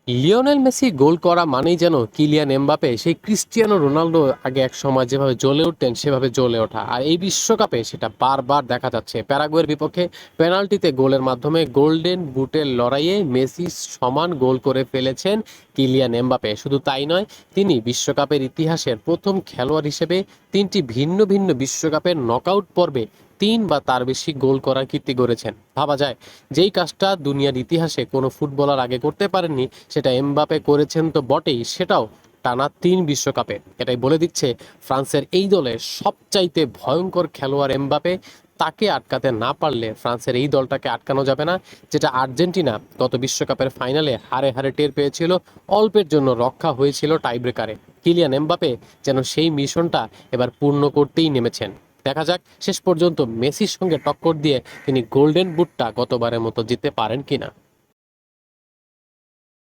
Lionel Messi গোল করা মানেই যেন কিলিয়ান এমবাপে সেই ক্রিস্টিয়ানো রোনাল্ডো আগে এক সময় যেভাবে জ্বলে উঠতেন সেভাবে জ্বলে ওঠা। আর এই বিশ্বকাপে সেটা বারবার দেখা যাচ্ছে। প্যারাগুয়ের বিপক্ষে পেনাল্টিতে গোলের মাধ্যমে গোল্ডেন বুটের লড়াইয়ে মেসি সমান গোল করে ফেলেছেন কিলিয়ান এমবাপে। শুধু তাই নয়, তিনি বিশ্বকাপের ইতিহাসের প্রথম খেলোয়াড় হিসেবে তিনটি ভিন্ন ভিন্ন বিশ্বকাপের নকআউট পর্বে তিন বা তার বেশি গোল করার কীর্তি গড়েছেন। ভাবা যায়, যেই কাজটা দুনিয়ার ইতিহাসে কোনো ফুটবলার আগে করতে পারেননি সেটা এমবাপে করেছেন তো বটেই, সেটাও টানা তিন বিশ্বকাপে। এটাই বলে দিচ্ছে ফ্রান্সের এই দলের সবচাইতে ভয়ঙ্কর খেলোয়াড় এমবাপে। তাকে আটকাতে না পারলে ফ্রান্সের এই দলটাকে আটকানো যাবে না, যেটা আর্জেন্টিনা গত বিশ্বকাপের ফাইনালে হারে হারে টের পেয়েছিল। অল্পের জন্য রক্ষা হয়েছিল টাইব্রেকারে। কিলিয়ান এমবাপে যেন সেই মিশনটা এবার পূর্ণ করতেই নেমেছেন। দেখা যাক শেষ পর্যন্ত মেসির সঙ্গে টক্কর দিয়ে তিনি গোল্ডেন বুটটা গতবারের মতো জিততে পারেন কিনা।